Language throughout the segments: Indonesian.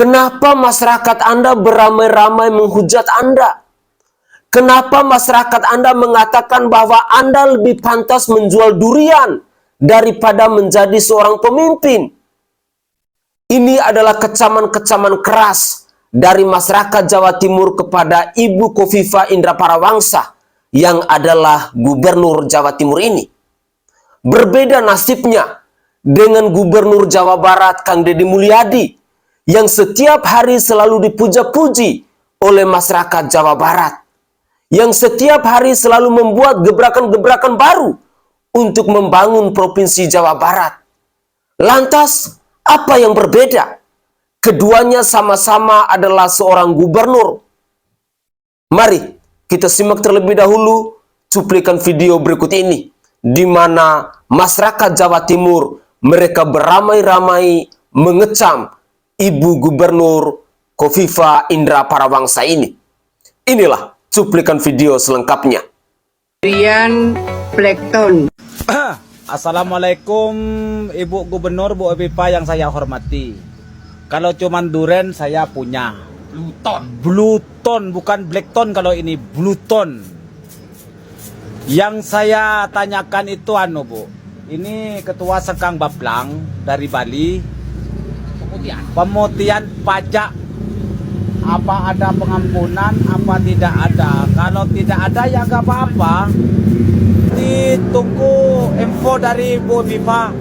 Kenapa masyarakat Anda beramai-ramai menghujat Anda? Kenapa masyarakat Anda mengatakan bahwa Anda lebih pantas menjual durian daripada menjadi seorang pemimpin? Ini adalah kecaman-kecaman keras dari masyarakat Jawa Timur kepada Ibu Khofifah Indra Parawangsa yang adalah gubernur Jawa Timur ini. Berbeda nasibnya dengan gubernur Jawa Barat Kang Deddy Mulyadi yang setiap hari selalu dipuja-puji oleh masyarakat Jawa Barat, yang setiap hari selalu membuat gebrakan-gebrakan baru untuk membangun Provinsi Jawa Barat. Lantas, apa yang berbeda? Keduanya sama-sama adalah seorang gubernur. Mari kita simak terlebih dahulu cuplikan video berikut ini, di mana masyarakat Jawa Timur mereka beramai-ramai mengecam Ibu Gubernur Khofifah Indra Parawangsa ini. Inilah cuplikan video selengkapnya. Durian Blackton. Assalamualaikum Ibu Gubernur, Bu Khofifah yang saya hormati. Kalau cuman duren saya punya. Blueton, bukan Blackton kalau ini, Blueton. Yang saya tanyakan itu Bu. Ini Ketua Sekang Baplang dari Bali. Pemutihan pajak. Apa ada pengampunan, apa tidak ada? Kalau tidak ada ya nggak apa-apa. Ditunggu info dari Bu Khofifah,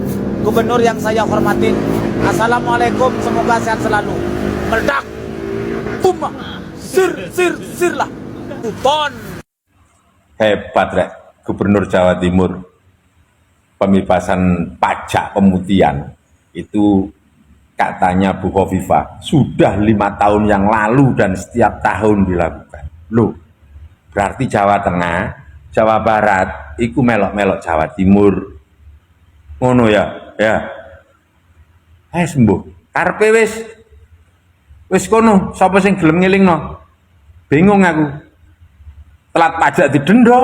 Gubernur yang saya hormatin. Assalamualaikum, semoga sehat selalu. Meledak, puma, sir lah, ton. Hebat rek, Gubernur Jawa Timur. Pembebasan pajak pemutihan itu katanya Bu Khofifah sudah 5 tahun yang lalu dan setiap tahun dilakukan. Loh, berarti Jawa Tengah, Jawa Barat iku melok-melok Jawa Timur. Ngono ya. Sembuh. Karepe wis kono, sapa sing gelem ngelingno? Bingung aku. Telat pajak didenda.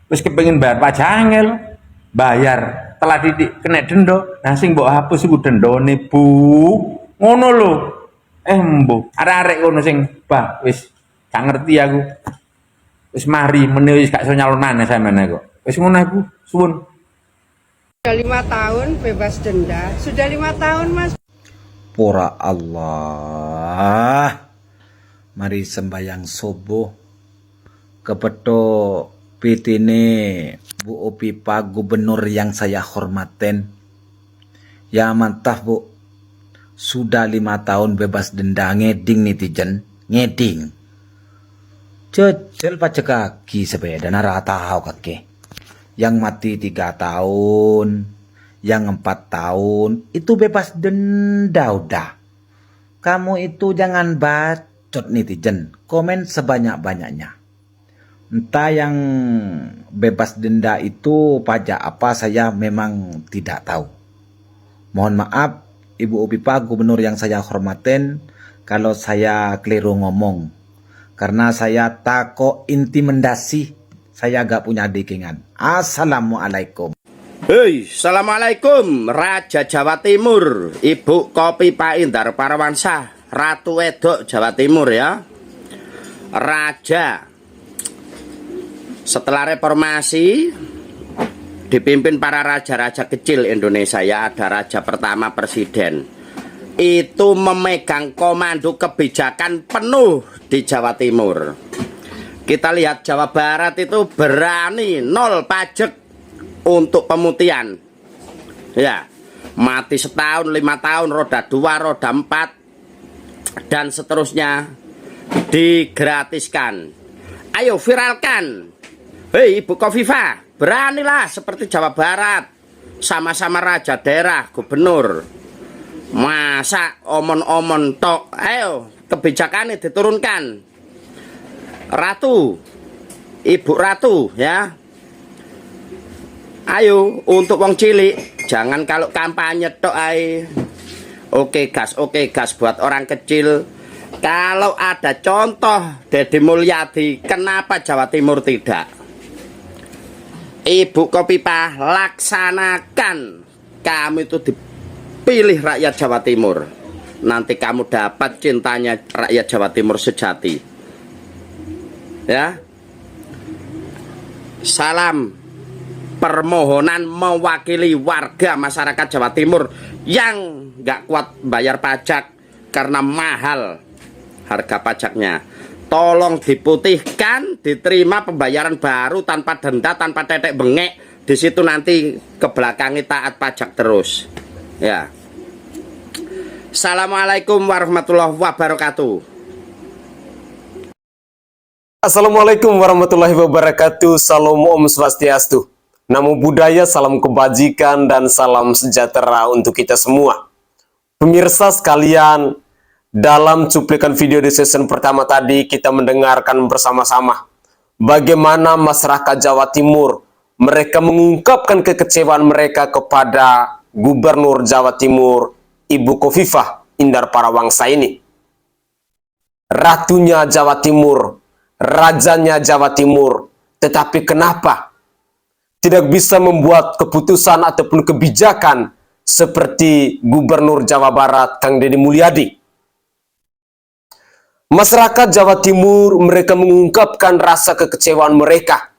Wis kepengin bayar pajak angel, bayar telat didik kena denda. Nah sing mbok hapus iku dendane, Bu. Ngono lho. Mbuh, arek-arek kono sing wis gak ngerti aku. Wis mari meneh wis gak iso nyalon maneh sampean kok. Wis ngono Bu, suwun. Sudah 5 tahun bebas denda. Sudah 5 tahun Mas. Pora Allah. Mari sembayang subuh. Kepeto pitine Bu Khofifah, Gubernur yang saya hormatin. Ya mantap Bu. Sudah 5 tahun bebas denda, ngeding netizen. Ngeding. Cecil pajak kaki sepeda naratau kaki. Yang mati 3 tahun, yang 4 tahun, itu bebas denda udah. Kamu itu jangan bacot netizen, komen sebanyak-banyaknya. Entah yang bebas denda itu pajak apa, saya memang tidak tahu. Mohon maaf Ibu Khofifah, Gubernur yang saya hormatin, kalau saya keliru ngomong. Karena saya takut intimidasi, saya gak punya dekingan. Assalamualaikum. Hei, assalamualaikum Raja Jawa Timur, Ibu Khofifah Indra Parawangsa, Ratu Wedok Jawa Timur ya. Raja setelah reformasi dipimpin para raja-raja kecil Indonesia ya. Ada raja pertama presiden, itu memegang komando kebijakan penuh di Jawa Timur. Kita lihat Jawa Barat itu berani 0 pajak untuk pemutihan. Ya, mati setahun, 5 tahun, roda 2, roda 4, dan seterusnya digratiskan. Ayo viralkan. Hei Ibu Khofifah, beranilah seperti Jawa Barat. Sama-sama raja daerah, gubernur. Masa omon-omon tok. Ayo, kebijakannya diturunkan. Ratu, Ibu Ratu ya. Ayo untuk wong cilik, jangan kalau kampanye tok ae. Oke gas buat orang kecil. Kalau ada contoh Deddy Mulyadi, kenapa Jawa Timur tidak? Ibu Khofifah, laksanakan. Kamu itu dipilih rakyat Jawa Timur. nanti kamu dapat cintanya rakyat Jawa Timur sejati. Ya. Salam permohonan mewakili warga masyarakat Jawa Timur yang nggak kuat bayar pajak karena mahal harga pajaknya. Tolong diputihkan, diterima pembayaran baru tanpa denda, tanpa tetek bengek. Di situ nanti ke belakangnya taat pajak terus. Ya. Assalamualaikum warahmatullahi wabarakatuh. Assalamualaikum warahmatullahi wabarakatuh. Salam Om Swastiastu. Namo Buddhaya, salam kebajikan dan salam sejahtera untuk kita semua. Pemirsa sekalian, dalam cuplikan video di season pertama tadi kita mendengarkan bersama-sama bagaimana masyarakat Jawa Timur mereka mengungkapkan kekecewaan mereka kepada Gubernur Jawa Timur Ibu Khofifah Indar Parawangsa ini. Ratunya Jawa Timur, rajanya Jawa Timur, tetapi kenapa tidak bisa membuat keputusan ataupun kebijakan seperti Gubernur Jawa Barat Kang Deddy Mulyadi? Masyarakat Jawa Timur mereka mengungkapkan rasa kekecewaan mereka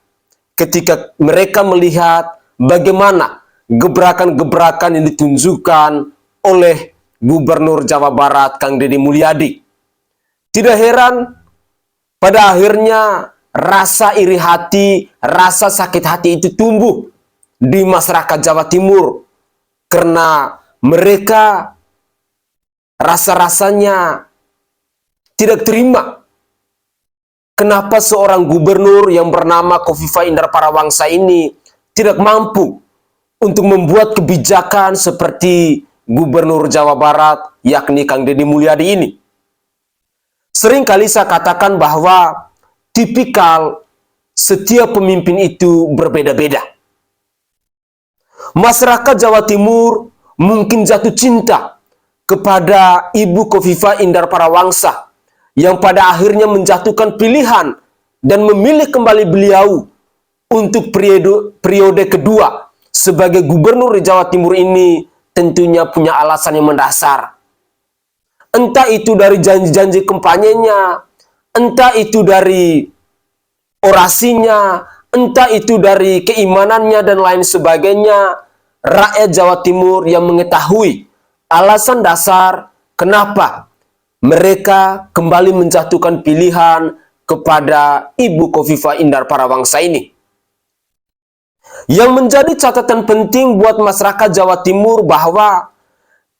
ketika mereka melihat bagaimana gebrakan-gebrakan yang ditunjukkan oleh Gubernur Jawa Barat Kang Deddy Mulyadi. Tidak heran pada akhirnya rasa iri hati, rasa sakit hati itu tumbuh di masyarakat Jawa Timur karena mereka rasa-rasanya tidak terima kenapa seorang gubernur yang bernama Khofifah Indar Parawangsa ini tidak mampu untuk membuat kebijakan seperti Gubernur Jawa Barat yakni Kang Deddy Mulyadi ini. Sering kali saya katakan bahwa tipikal setiap pemimpin itu berbeda-beda. Masyarakat Jawa Timur mungkin jatuh cinta kepada Ibu Khofifah Indar Parawangsa yang pada akhirnya menjatuhkan pilihan dan memilih kembali beliau untuk periode kedua sebagai gubernur di Jawa Timur ini tentunya punya alasan yang mendasar. Entah itu dari janji-janji kampanyenya, entah itu dari orasinya, entah itu dari keimanannya dan lain sebagainya. Rakyat Jawa Timur yang mengetahui alasan dasar kenapa mereka kembali menjatuhkan pilihan kepada Ibu Khofifah Indar Parawangsa ini. Yang menjadi catatan penting buat masyarakat Jawa Timur bahwa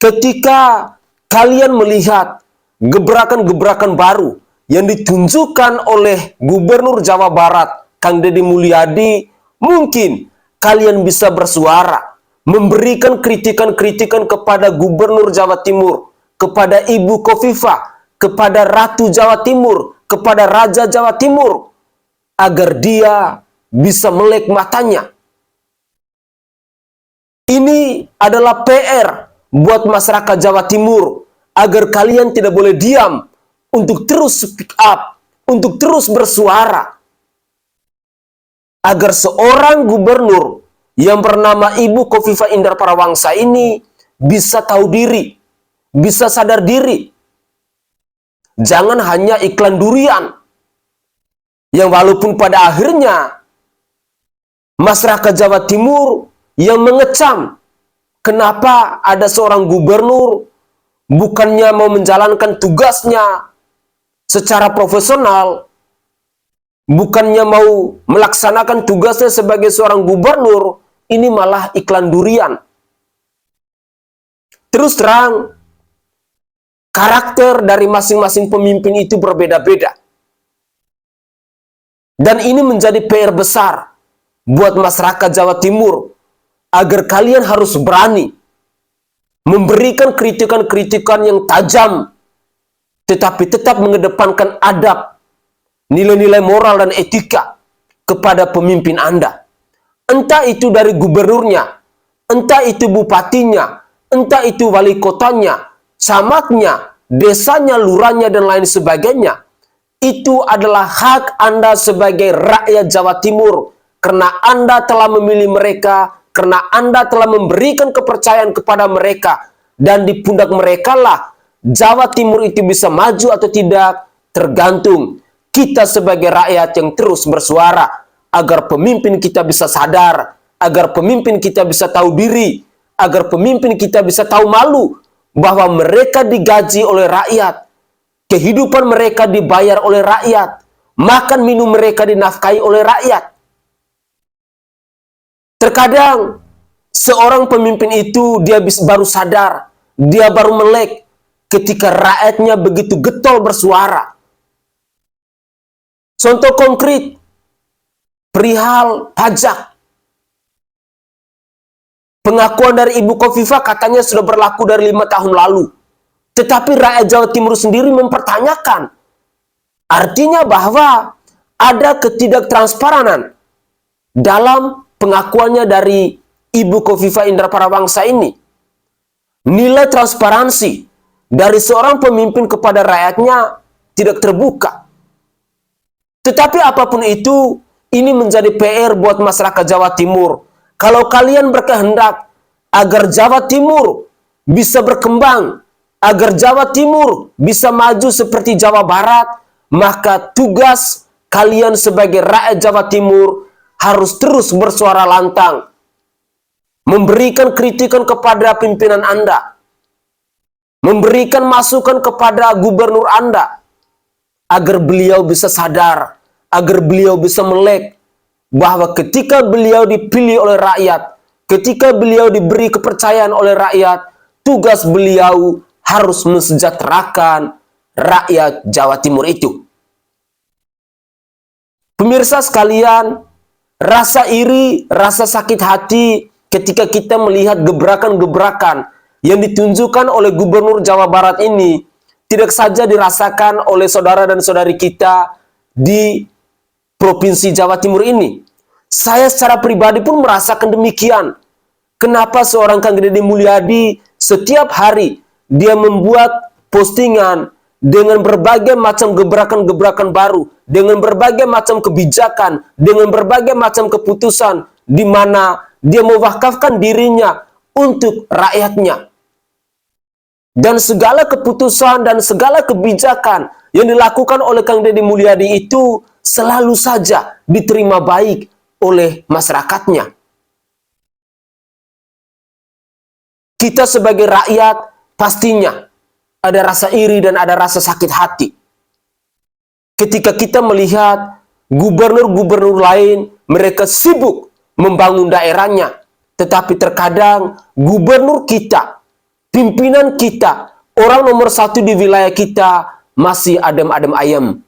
ketika kalian melihat gebrakan-gebrakan baru yang ditunjukkan oleh Gubernur Jawa Barat Kang Deddy Mulyadi, mungkin kalian bisa bersuara, memberikan kritikan-kritikan kepada Gubernur Jawa Timur, kepada Ibu Khofifah, kepada Ratu Jawa Timur, kepada Raja Jawa Timur, agar dia bisa melek matanya. Ini adalah PR buat masyarakat Jawa Timur, agar kalian tidak boleh diam, untuk terus speak up, untuk terus bersuara. Agar seorang gubernur yang bernama Ibu Khofifah Indar Parawangsa ini bisa tahu diri, bisa sadar diri. Jangan hanya iklan durian yang walaupun pada akhirnya masyarakat Jawa Timur yang mengecam kenapa ada seorang gubernur bukannya mau menjalankan tugasnya secara profesional, bukannya mau melaksanakan tugasnya sebagai seorang gubernur, ini malah iklan durian. Terus terang, karakter dari masing-masing pemimpin itu berbeda-beda. Dan ini menjadi PR besar buat masyarakat Jawa Timur, agar kalian harus berani memberikan kritikan-kritikan yang tajam, tetapi tetap mengedepankan adab, nilai-nilai moral dan etika kepada pemimpin Anda. Entah itu dari gubernurnya, entah itu bupatinya, entah itu wali kotanya, camatnya, desanya, lurahnya, dan lain sebagainya. Itu adalah hak Anda sebagai rakyat Jawa Timur, karena Anda telah memilih mereka, karena Anda telah memberikan kepercayaan kepada mereka, dan di pundak mereka lah Jawa Timur itu bisa maju atau tidak tergantung kita sebagai rakyat yang terus bersuara agar pemimpin kita bisa sadar, agar pemimpin kita bisa tahu diri, agar pemimpin kita bisa tahu malu bahwa mereka digaji oleh rakyat, kehidupan mereka dibayar oleh rakyat, makan minum mereka dinafkahi oleh rakyat. Terkadang seorang pemimpin itu dia baru sadar, dia baru melek ketika rakyatnya begitu getol bersuara. Contoh konkret, perihal pajak. Pengakuan dari Ibu Khofifah katanya sudah berlaku dari 5 tahun lalu. Tetapi rakyat Jawa Timur sendiri mempertanyakan. Artinya bahwa ada ketidaktransparanan dalam pengakuannya dari Ibu Khofifah Indar Parawangsa ini. Nilai transparansi dari seorang pemimpin kepada rakyatnya tidak terbuka. Tetapi apapun itu, ini menjadi PR buat masyarakat Jawa Timur. Kalau kalian berkehendak agar Jawa Timur bisa berkembang, agar Jawa Timur bisa maju seperti Jawa Barat, maka tugas kalian sebagai rakyat Jawa Timur harus terus bersuara lantang, memberikan kritikan kepada pimpinan Anda, memberikan masukan kepada gubernur Anda, agar beliau bisa sadar, agar beliau bisa melek bahwa ketika beliau dipilih oleh rakyat, ketika beliau diberi kepercayaan oleh rakyat, tugas beliau harus mensejahterakan rakyat Jawa Timur itu. Pemirsa sekalian, rasa iri, rasa sakit hati ketika kita melihat gebrakan-gebrakan yang ditunjukkan oleh Gubernur Jawa Barat ini tidak saja dirasakan oleh saudara dan saudari kita di Provinsi Jawa Timur ini. Saya secara pribadi pun merasakan demikian. Kenapa seorang Kang Deddy Mulyadi setiap hari dia membuat postingan dengan berbagai macam gebrakan-gebrakan baru, dengan berbagai macam kebijakan, dengan berbagai macam keputusan, di mana dia mewakafkan dirinya untuk rakyatnya. Dan segala keputusan dan segala kebijakan yang dilakukan oleh Kang Deddy Mulyadi itu selalu saja diterima baik oleh masyarakatnya. Kita sebagai rakyat pastinya ada rasa iri dan ada rasa sakit hati ketika kita melihat gubernur-gubernur lain mereka sibuk membangun daerahnya, tetapi terkadang gubernur kita, pimpinan kita, orang nomor 1 di wilayah kita masih adem-adem ayem.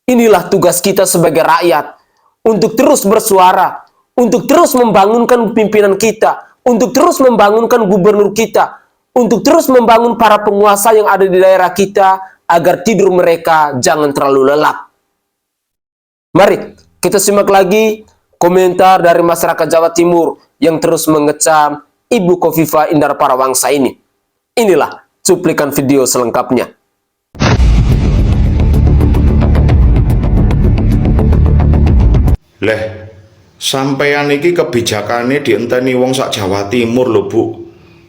Inilah tugas kita sebagai rakyat, untuk terus bersuara, untuk terus membangunkan pimpinan kita, untuk terus membangunkan gubernur kita, untuk terus membangun para penguasa yang ada di daerah kita, agar tidur mereka jangan terlalu lelap. Mari kita simak lagi komentar dari masyarakat Jawa Timur yang terus mengecam Ibu Khofifah Indar Parawangsa ini. Inilah cuplikan video selengkapnya. Leh, sampeyan iki kebijakane dienteni wong sak Jawa Timur lho, Bu.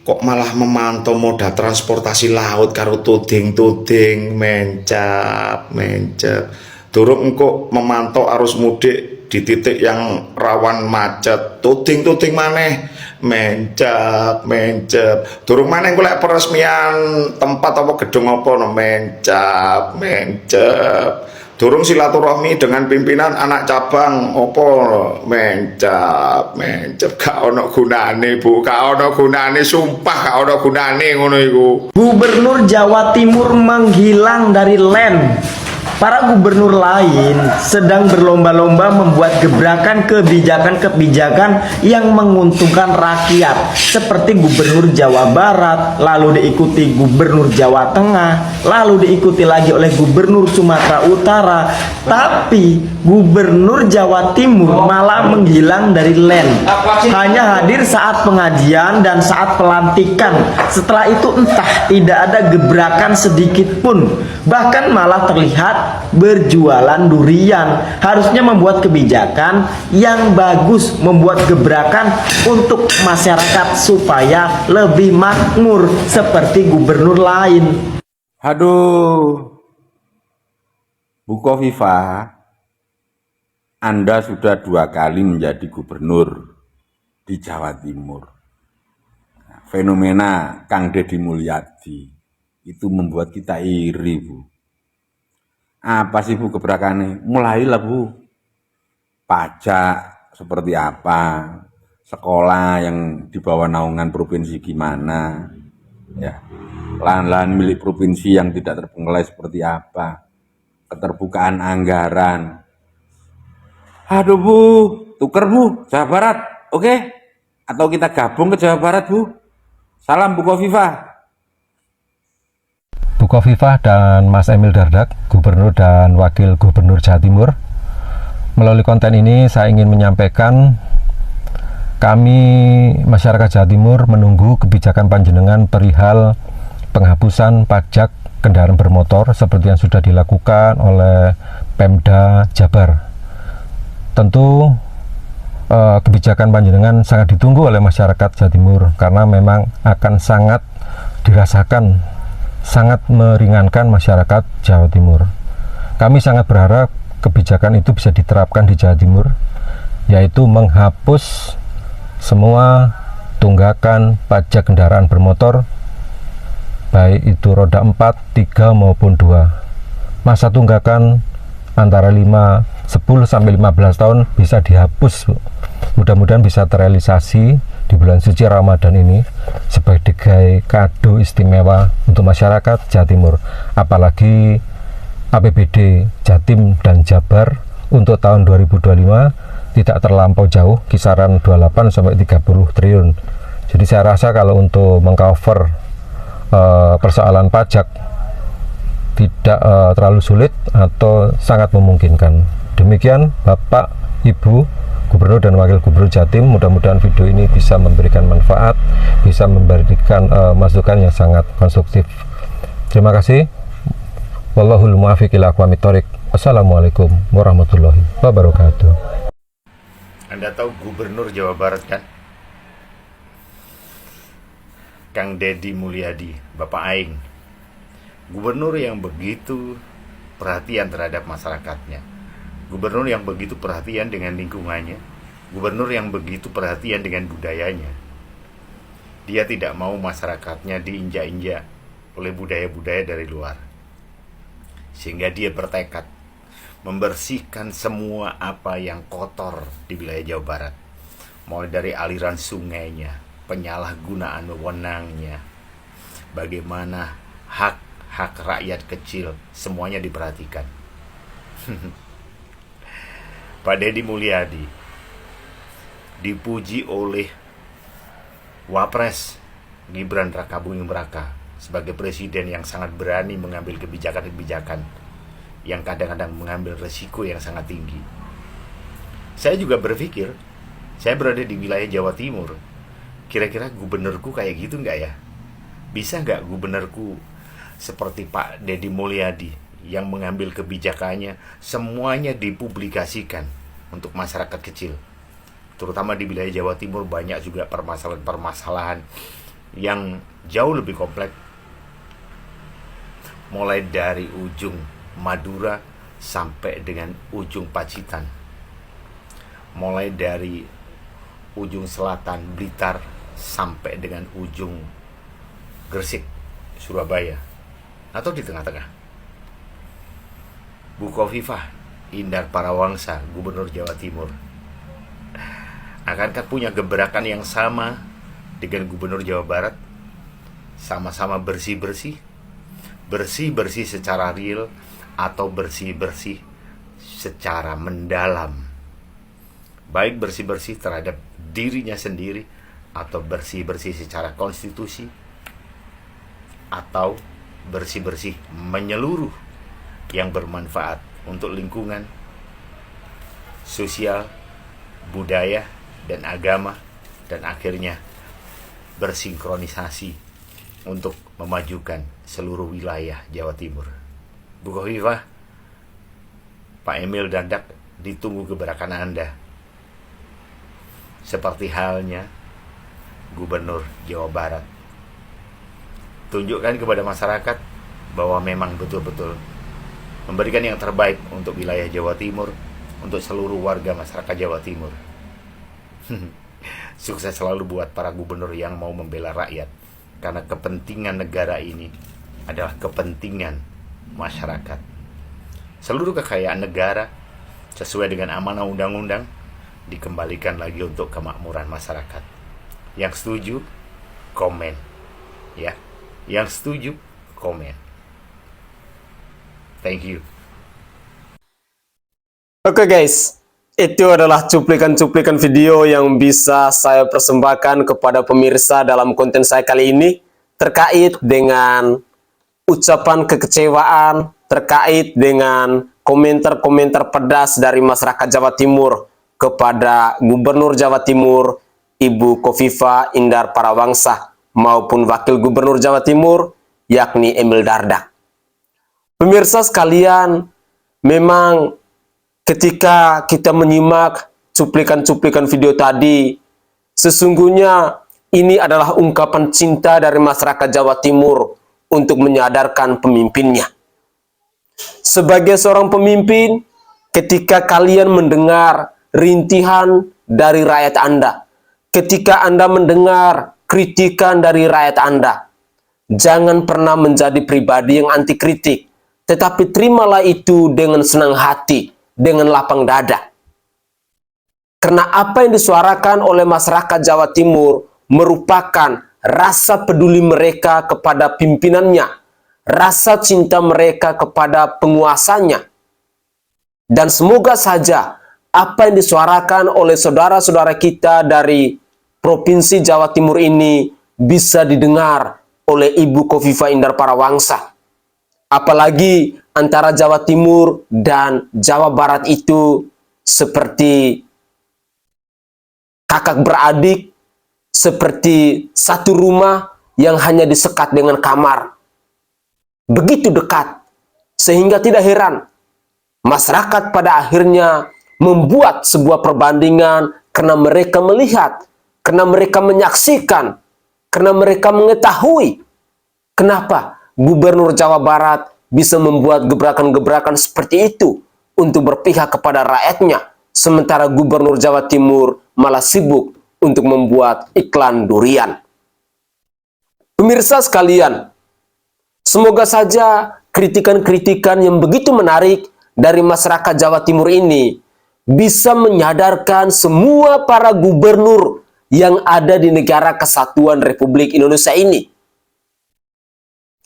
Kok malah memantau moda transportasi laut karo tuding-tuding, mencap. Durung engko memantau arus mudik di titik yang rawan macet, tuding-tuding maneh, mencap. Durung maneh engko lek peresmian tempat apa gedung apa no, mencap. Durung silaturahmi dengan pimpinan anak cabang opo mencap. Gak ono gunane, Bu, gak ono gunane, sumpah gak ono gunane ngono iku. Gubernur Jawa Timur menghilang dari LEN. Para gubernur lain sedang berlomba-lomba membuat gebrakan kebijakan-kebijakan yang menguntungkan rakyat, seperti Gubernur Jawa Barat, lalu diikuti Gubernur Jawa Tengah, lalu diikuti lagi oleh Gubernur Sumatera Utara. Tapi Gubernur Jawa Timur malah menghilang dari LEN, hanya hadir saat pengajian dan saat pelantikan. Setelah itu entah tidak ada gebrakan sedikit pun, bahkan malah terlihat berjualan durian. Harusnya membuat kebijakan yang bagus, membuat gebrakan untuk masyarakat supaya lebih makmur seperti gubernur lain. Aduh, Bu Khofifah, Anda sudah 2 kali menjadi gubernur di Jawa Timur. Fenomena Kang Deddy Mulyadi itu membuat kita iri, Bu. Apa sih, Bu, gebrakannya? Mulailah, Bu. Pajak seperti apa? Sekolah yang di bawah naungan provinsi gimana? Ya, lahan-lahan milik provinsi yang tidak terbengkalai seperti apa? Keterbukaan anggaran. Aduh, Bu, tuker, Bu, Jawa Barat, oke? Atau kita gabung ke Jawa Barat, Bu? Salam Bu Khofifah. Bu Khofifah dan Mas Emil Dardak, Gubernur dan Wakil Gubernur Jawa Timur. Melalui konten ini saya ingin menyampaikan kami masyarakat Jawa Timur menunggu kebijakan panjenengan perihal penghapusan pajak kendaraan bermotor seperti yang sudah dilakukan oleh Pemda Jabar. Tentu kebijakan panjenengan sangat ditunggu oleh masyarakat Jawa Timur karena memang akan sangat dirasakan, sangat meringankan masyarakat Jawa Timur. Kami sangat berharap kebijakan itu bisa diterapkan di Jawa Timur, yaitu menghapus semua tunggakan pajak kendaraan bermotor, baik itu roda 4, 3 maupun 2. Masa tunggakan antara 10 sampai 15 tahun bisa dihapus, Bu. Mudah-mudahan bisa terrealisasi di bulan suci Ramadan ini sebagai kado istimewa untuk masyarakat Jawa Timur. Apalagi APBD Jatim dan Jabar untuk tahun 2025 tidak terlampau jauh, kisaran 28 sampai 30 triliun. Jadi saya rasa kalau untuk mengcover persoalan pajak tidak terlalu sulit atau sangat memungkinkan. Demikian Bapak, Ibu Gubernur dan Wakil Gubernur Jatim, mudah-mudahan video ini bisa memberikan manfaat, bisa memberikan masukan yang sangat konstruktif. Terima kasih. Wallahul muwaffiq ila aqwamit thoriq. Wassalamualaikum warahmatullahi wabarakatuh. Anda tahu Gubernur Jawa Barat kan? Kang Deddy Mulyadi, Bapak Aing. Gubernur yang begitu perhatian terhadap masyarakatnya. Gubernur yang begitu perhatian dengan lingkungannya. Gubernur yang begitu perhatian dengan budayanya. Dia tidak mau masyarakatnya diinjak-injak oleh budaya-budaya dari luar. Sehingga dia bertekad membersihkan semua apa yang kotor di wilayah Jawa Barat. Mulai dari aliran sungainya, penyalahgunaan wewenangnya, bagaimana hak rakyat kecil, semuanya diperhatikan. Pak Deddy Mulyadi dipuji oleh Wapres Gibran Rakabuming Raka sebagai presiden yang sangat berani mengambil kebijakan-kebijakan yang kadang-kadang mengambil resiko yang sangat tinggi. Saya juga berpikir, saya berada di wilayah Jawa Timur, kira-kira gubernurku kayak gitu nggak ya? Bisa nggak gubernurku seperti Pak Deddy Mulyadi yang mengambil kebijakannya semuanya dipublikasikan untuk masyarakat kecil, terutama di wilayah Jawa Timur banyak juga permasalahan-permasalahan yang jauh lebih kompleks, mulai dari ujung Madura sampai dengan ujung Pacitan, mulai dari ujung selatan Blitar sampai dengan ujung Gresik, Surabaya, atau di tengah-tengah. Bu Khofifah Indar Parawangsa, Gubernur Jawa Timur, akankah punya gebrakan yang sama dengan Gubernur Jawa Barat? Sama-sama bersih-bersih secara real atau bersih-bersih secara mendalam, baik bersih-bersih terhadap dirinya sendiri atau bersih-bersih secara konstitusi, atau bersih-bersih menyeluruh yang bermanfaat untuk lingkungan, sosial, budaya, dan agama, dan akhirnya bersinkronisasi untuk memajukan seluruh wilayah Jawa Timur. Bu Khofifah, Pak Emil Dardak, ditunggu gebrakan Anda. Seperti halnya Gubernur Jawa Barat. Tunjukkan kepada masyarakat bahwa memang betul-betul memberikan yang terbaik untuk wilayah Jawa Timur, untuk seluruh warga masyarakat Jawa Timur. Sukses selalu buat para gubernur yang mau membela rakyat, karena kepentingan negara ini adalah kepentingan masyarakat. Seluruh kekayaan negara sesuai dengan amanah undang-undang dikembalikan lagi untuk kemakmuran masyarakat. Yang setuju, komen. Ya, yang setuju, komen. Thank you. Oke guys, itu adalah cuplikan-cuplikan video yang bisa saya persembahkan kepada pemirsa dalam konten saya kali ini terkait dengan ucapan kekecewaan, terkait dengan komentar-komentar pedas dari masyarakat Jawa Timur kepada Gubernur Jawa Timur, Ibu Khofifah Indar Parawansa, maupun Wakil Gubernur Jawa Timur, yakni Emil Dardak. Pemirsa sekalian, memang ketika kita menyimak cuplikan-cuplikan video tadi, sesungguhnya ini adalah ungkapan cinta dari masyarakat Jawa Timur untuk menyadarkan pemimpinnya. Sebagai seorang pemimpin, ketika kalian mendengar rintihan dari rakyat Anda, ketika Anda mendengar kritikan dari rakyat Anda, jangan pernah menjadi pribadi yang anti kritik, tetapi terimalah itu dengan senang hati, dengan lapang dada. Karena apa yang disuarakan oleh masyarakat Jawa Timur merupakan rasa peduli mereka kepada pimpinannya, rasa cinta mereka kepada penguasanya. Dan semoga saja apa yang disuarakan oleh saudara-saudara kita dari Provinsi Jawa Timur ini bisa didengar oleh Ibu Khofifah Indar Parawansa. Apalagi antara Jawa Timur dan Jawa Barat itu seperti kakak beradik, seperti satu rumah yang hanya disekat dengan kamar. Begitu dekat, sehingga tidak heran masyarakat pada akhirnya membuat sebuah perbandingan karena mereka melihat, karena mereka menyaksikan, karena mereka mengetahui kenapa Gubernur Jawa Barat bisa membuat gebrakan-gebrakan seperti itu untuk berpihak kepada rakyatnya, sementara Gubernur Jawa Timur malah sibuk untuk membuat iklan durian. Pemirsa sekalian, semoga saja kritikan-kritikan yang begitu menarik dari masyarakat Jawa Timur ini bisa menyadarkan semua para gubernur yang ada di negara kesatuan Republik Indonesia ini.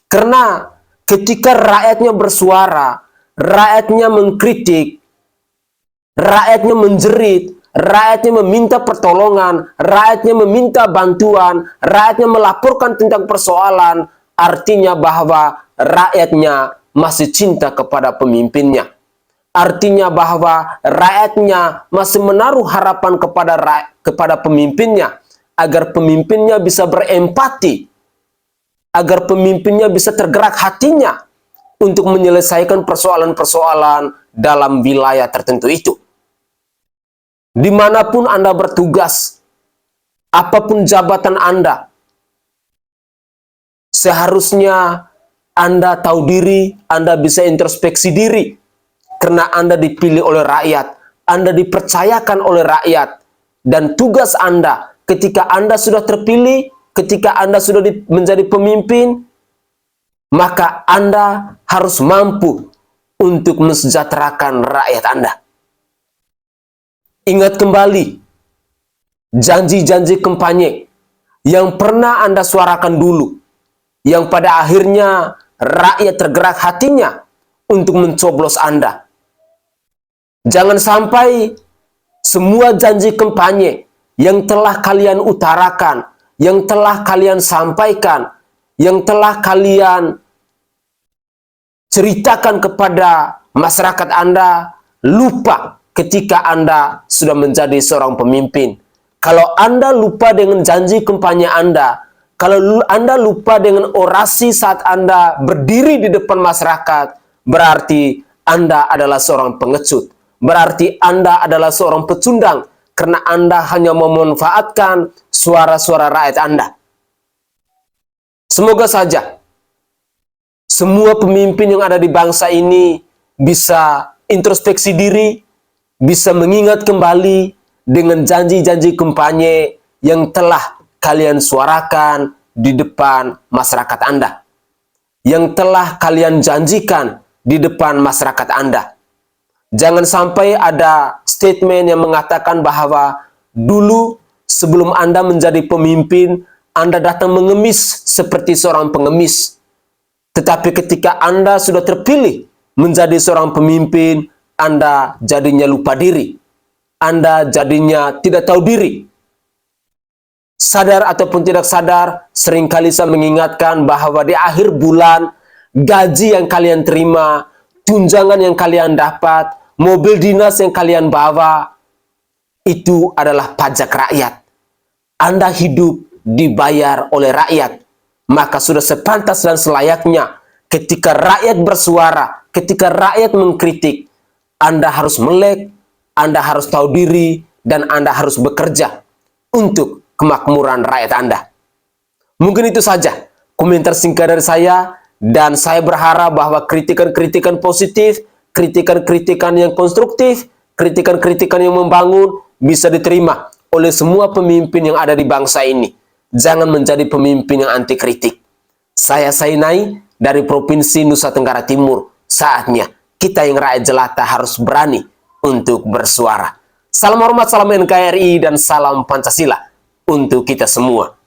Karena ketika rakyatnya bersuara, rakyatnya mengkritik, rakyatnya menjerit, rakyatnya meminta pertolongan, rakyatnya meminta bantuan, rakyatnya melaporkan tentang persoalan, artinya bahwa rakyatnya masih cinta kepada pemimpinnya. Artinya bahwa rakyatnya masih menaruh harapan kepada pemimpinnya, agar pemimpinnya bisa berempati, agar pemimpinnya bisa tergerak hatinya untuk menyelesaikan persoalan-persoalan dalam wilayah tertentu itu. Dimanapun Anda bertugas, apapun jabatan Anda, seharusnya Anda tahu diri, Anda bisa introspeksi diri. Karena Anda dipilih oleh rakyat, Anda dipercayakan oleh rakyat. Dan tugas Anda ketika Anda sudah terpilih, ketika Anda sudah menjadi pemimpin, maka Anda harus mampu untuk mensejahterakan rakyat Anda. Ingat kembali janji-janji kampanye yang pernah Anda suarakan dulu, yang pada akhirnya rakyat tergerak hatinya untuk mencoblos Anda. Jangan sampai semua janji kampanye yang telah kalian utarakan, yang telah kalian sampaikan, yang telah kalian ceritakan kepada masyarakat Anda, lupa ketika Anda sudah menjadi seorang pemimpin. Kalau Anda lupa dengan janji kampanye Anda, kalau Anda lupa dengan orasi saat Anda berdiri di depan masyarakat, berarti Anda adalah seorang pengecut. Berarti Anda adalah seorang pecundang karena Anda hanya memanfaatkan suara-suara rakyat Anda. Semoga saja semua pemimpin yang ada di bangsa ini bisa introspeksi diri, bisa mengingat kembali dengan janji-janji kampanye yang telah kalian suarakan di depan masyarakat Anda, yang telah kalian janjikan di depan masyarakat Anda. Jangan sampai ada statement yang mengatakan bahwa dulu sebelum Anda menjadi pemimpin, Anda datang mengemis seperti seorang pengemis. Tetapi ketika Anda sudah terpilih menjadi seorang pemimpin, Anda jadinya lupa diri. Anda jadinya tidak tahu diri. Sadar ataupun tidak sadar, seringkali saya mengingatkan bahwa di akhir bulan, gaji yang kalian terima, tunjangan yang kalian dapat, mobil dinas yang kalian bawa, itu adalah pajak rakyat. Anda hidup dibayar oleh rakyat. Maka sudah sepantas dan selayaknya ketika rakyat bersuara, ketika rakyat mengkritik, Anda harus melek, Anda harus tahu diri, dan Anda harus bekerja untuk kemakmuran rakyat Anda. Mungkin itu saja komentar singkat dari saya, dan saya berharap bahwa kritikan-kritikan positif, kritikan-kritikan yang konstruktif, kritikan-kritikan yang membangun bisa diterima oleh semua pemimpin yang ada di bangsa ini. Jangan menjadi pemimpin yang anti kritik. Saya Sainai dari Provinsi Nusa Tenggara Timur. Saatnya kita yang rakyat jelata harus berani untuk bersuara. Salam hormat, salam NKRI, dan salam Pancasila untuk kita semua.